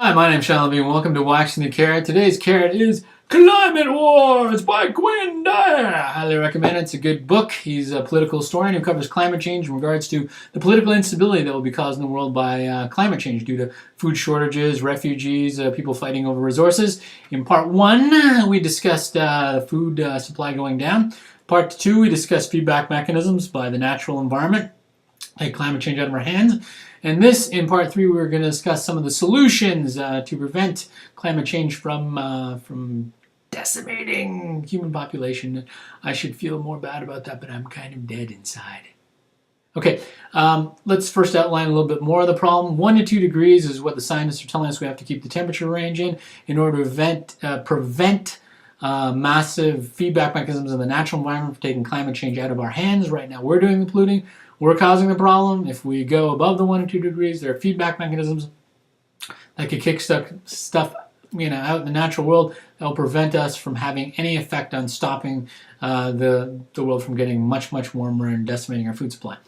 Hi, my name's Sean Levine. Welcome to Waxing the Carrot. Today's carrot is Climate Wars by Gwynne, Dyer. I highly recommend it. It's a good book. He's a political historian who covers climate change in regards to the political instability that will be caused in the world by climate change due to food shortages, refugees, people fighting over resources. In part one, we discussed the food supply going down. Part two, we discussed feedback mechanisms by the natural environment, take climate change out of our hands. And this, in part three, we're going to discuss some of the solutions to prevent climate change from decimating human population. I should feel more bad about that, but I'm kind of dead inside. Okay, let's first outline a little bit more of the problem. 1 to 2 degrees is what the scientists are telling us we have to keep the temperature range in order to prevent massive feedback mechanisms in the natural environment for taking climate change out of our hands. Right now, we're doing the polluting. We're causing the problem. If we go above the 1 or 2 degrees, there are feedback mechanisms that could kick stuff out in the natural world that will prevent us from having any effect on stopping the world from getting much, much warmer and decimating our food supply.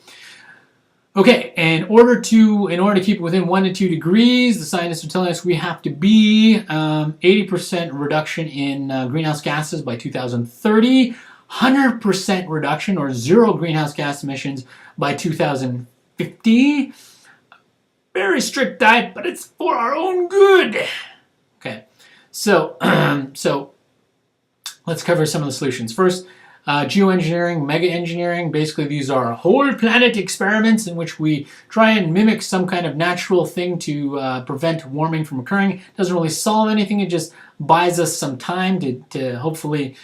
Okay, in order to keep it within 1 to 2 degrees, the scientists are telling us we have to be 80% reduction in greenhouse gases by 2030. 100% reduction or zero greenhouse gas emissions by 2050. Very strict diet, but it's for our own good. Okay, so let's cover some of the solutions. First, geoengineering, mega engineering. Basically, these are whole planet experiments in which we try and mimic some kind of natural thing to prevent warming from occurring. It doesn't really solve anything. It just buys us some time to hopefully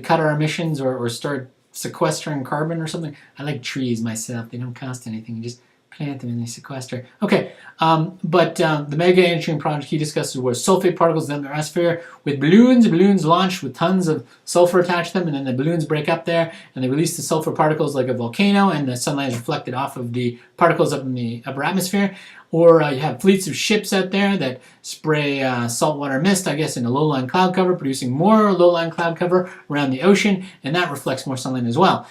cut our emissions or start sequestering carbon or something. I like trees myself. They don't cost anything. You just plant them and they sequester. Okay, but the mega engineering project he discusses was sulfate particles in the atmosphere with balloons launched with tons of sulfur attached to them, and then the balloons break up there and they release the sulfur particles like a volcano, and the sunlight is reflected off of the particles up in the upper atmosphere. Or you have fleets of ships out there that spray saltwater mist, I guess, in a low-lying cloud cover, producing more low-lying cloud cover around the ocean, and that reflects more sunlight as well.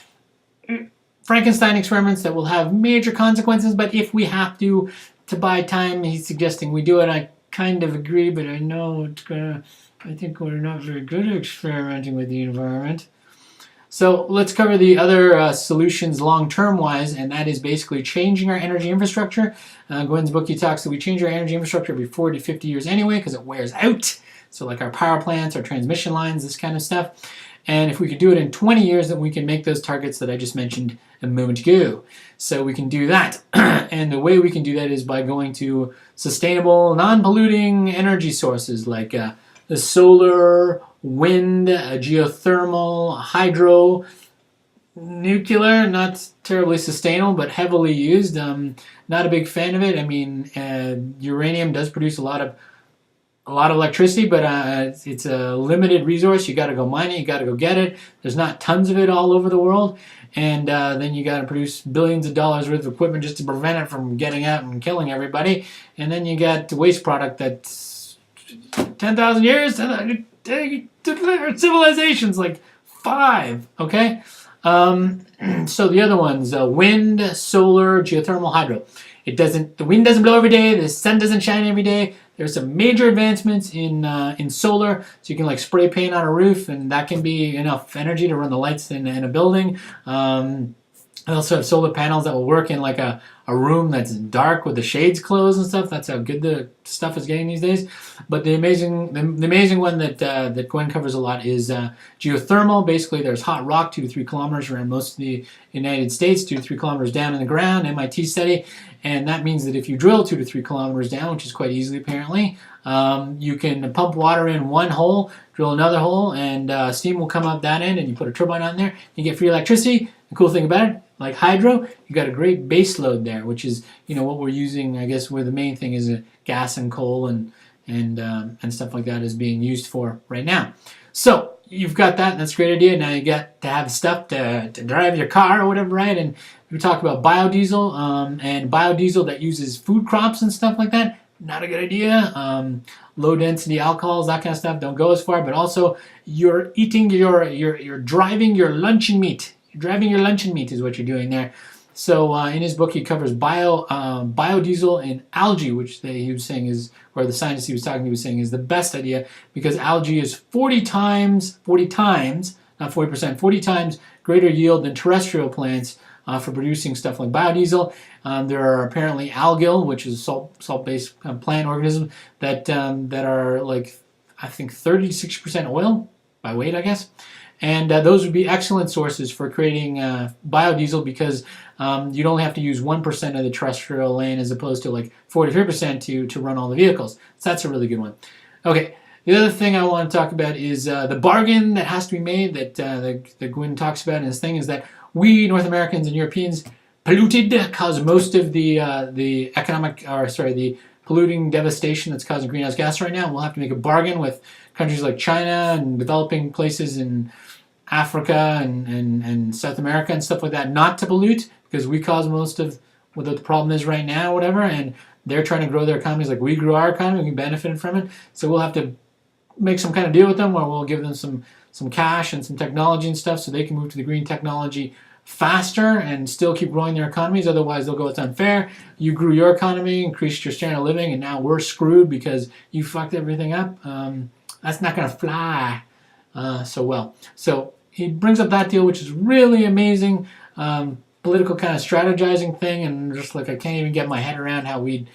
Frankenstein experiments that will have major consequences, but if we have to buy time, he's suggesting we do it. I kind of agree, but I know I think we're not very good at experimenting with the environment. So let's cover the other solutions long-term wise, and that is basically changing our energy infrastructure. Gwynne's book, he talks that we change our energy infrastructure every 40 to 50 years anyway because it wears out. So like our power plants, our transmission lines, this kind of stuff. And if we could do it in 20 years, then we can make those targets that I just mentioned a moment ago. So we can do that. And the way we can do that is by going to sustainable, non-polluting energy sources like the solar, wind, geothermal, hydro, nuclear, not terribly sustainable, but heavily used. Not a big fan of it. I mean, uranium does produce a lot of electricity, but it's a limited resource. You got to go mine it. You got to go get it. There's not tons of it all over the world, and then you got to produce billions of dollars worth of equipment just to prevent it from getting out and killing everybody. And then you got the waste product that's 10,000 years civilizations like 5. Okay, so the other ones: wind, solar, geothermal, hydro. The wind doesn't blow every day. The sun doesn't shine every day. There's some major advancements in solar, so you can like spray paint on a roof, and that can be enough energy to run the lights in a building. I also have solar panels that will work in like a room that's dark with the shades closed and stuff. That's how good the stuff is getting these days. But the amazing one that Gwynne covers a lot is geothermal. Basically, there's hot rock 2 to 3 kilometers around most of the United States, 2 to 3 kilometers down in the ground. MIT study, and that means that if you drill 2 to 3 kilometers down, which is quite easily apparently, you can pump water in one hole, drill another hole, and steam will come up that end, and you put a turbine on there. You get free electricity. The cool thing about it, like hydro, you got a great base load there, which is what we're using. I guess where the main thing is gas and coal and stuff like that is being used for right now. So you've got that, and that's a great idea. Now you got to have stuff to drive your car or whatever, right? And we talk about biodiesel and biodiesel that uses food crops and stuff like that. Not a good idea. Low density alcohols, that kind of stuff, don't go as far. But also, you're driving your luncheon meat. Driving your luncheon meat is what you're doing there. So in his book, he covers biodiesel and algae, which he was saying is, or the scientist he was talking to was saying is the best idea because algae is 40 times, not 40%, 40 times greater yield than terrestrial plants for producing stuff like biodiesel. There are apparently algal, which is a salt-based plant organism that are like, I think 30 to 60% oil by weight, I guess. And those would be excellent sources for creating biodiesel because you'd only have to use 1% of the terrestrial land as opposed to like 43% to run all the vehicles. So that's a really good one. Okay, the other thing I want to talk about is the bargain that has to be made that Gwynne talks about in his thing is that we, North Americans and Europeans, cause most of the polluting devastation that's causing greenhouse gas right now. And we'll have to make a bargain with countries like China and developing places in Africa and South America and stuff like that not to pollute because we cause most of what the problem is right now, whatever, and they're trying to grow their economies like we grew our economy, we benefited from it. So we'll have to make some kind of deal with them where we'll give them some cash and some technology and stuff so they can move to the green technology faster and still keep growing their economies. Otherwise, they'll go, it's unfair. You grew your economy, increased your standard of living, and now we're screwed because you fucked everything up. That's not going to fly so well. So he brings up that deal, which is really amazing. Political kind of strategizing thing, and just like I can't even get my head around how we'd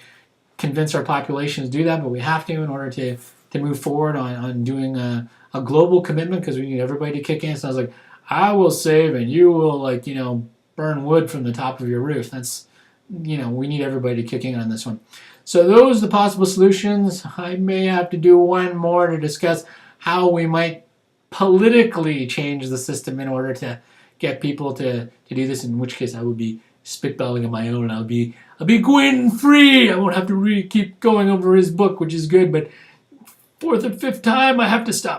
convince our populations to do that, but we have to in order to move forward on doing a global commitment because we need everybody to kick in. So I was like, I will save and you will burn wood from the top of your roof. That's, we need everybody to kick in on this one. So those are the possible solutions. I may have to do one more to discuss how we might politically change the system in order to get people to do this, in which case I would be spitballing on my own. I'll be Gwynne free. I won't have to keep going over his book, which is good, but fourth or fifth time I have to stop.